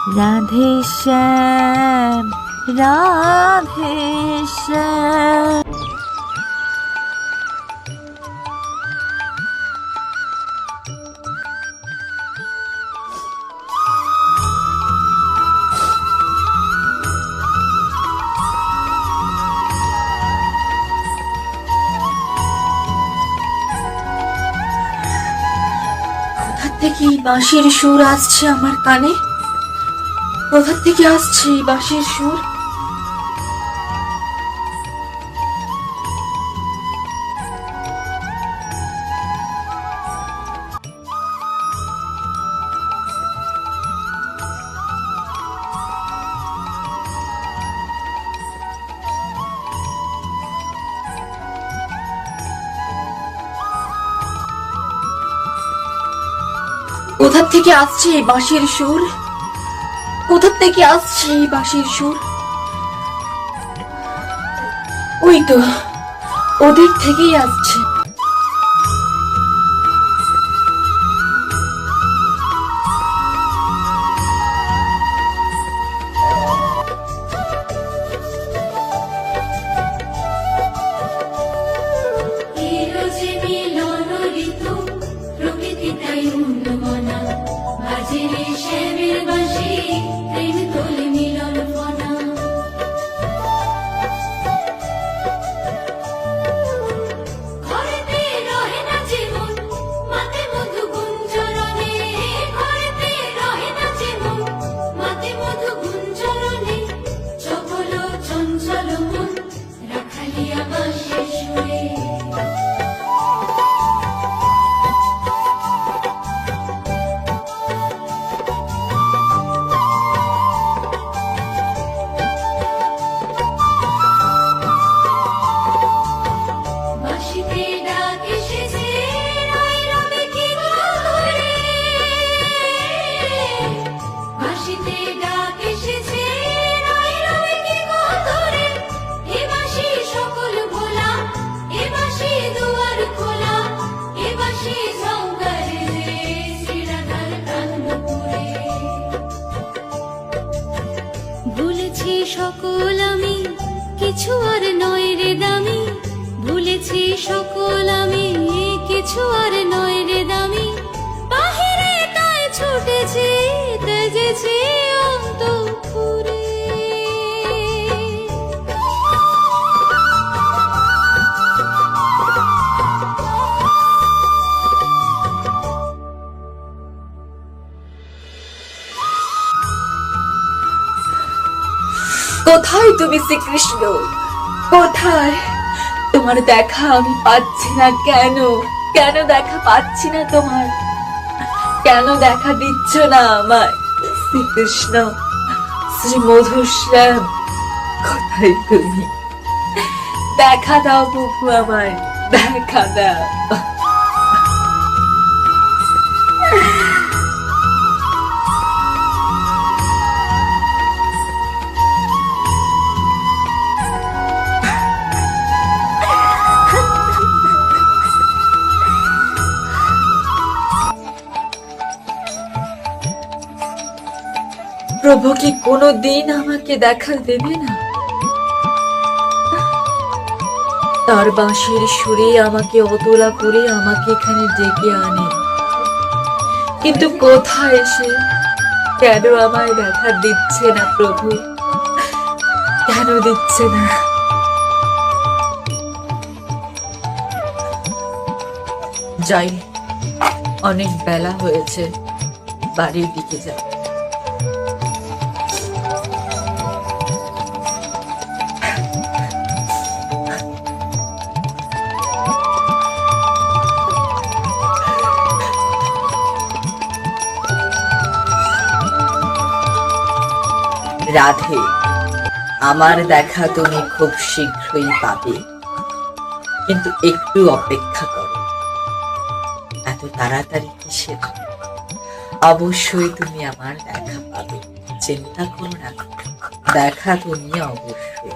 রাধে শ্যাম, রাধে শ্যাম। কোথা থেকে এই বাঁশির সুর আসছে আমার কানে? কোথা থেকে আসছে এই বাঁশির সুর? কোথা থেকে আসছে এই বাঁশির সুর? কোথা থেকে আসছে এই বাঁশির সুর? ওই তো ওদিক থেকেই আসছে। ভুলেছি সকল আমি, কিছু আর নয় রে দামি। ভুলেছি সকল আমি, কিছু আর নয় রে দামি। বাহিরে তাই ছুটেছি, তেজেছি অন্তঃপুরে। কোথায় তুমি শ্রীকৃষ্ণ? কোথায়? তোমার দেখা আমি পাচ্ছি না কেন? কেন দেখা পাচ্ছি না তোমার? কেন দেখা দিচ্ছ না আমায় শ্রীকৃষ্ণ, শ্রী মধুশ্যাম? কোথায় তুমি? দেখা দাও প্রভু, আমায় দেখা দাও। প্রভু কি কোনোদিন আমাকে দেখা দেবে না? তার বাঁশির সুরে আমাকে অতলা করে আমাকে এখানে ডেকে আনে, কিন্তু কোথায় এসে কেন আমায় দেখা দিচ্ছে না প্রভু? কেন দিচ্ছে না? যাই, অনেক বেলা হয়েছে, বাড়ির দিকে যাই। রাধে, আমার দেখা তুমি খুব শীঘ্রই পাবে, কিন্তু একটু অপেক্ষা করো। এত তাড়াতাড়ি কিসের? অবশ্যই তুমি আমার দেখা পাবে, চিন্তা করো না, দেখা তুমি অবশ্যই।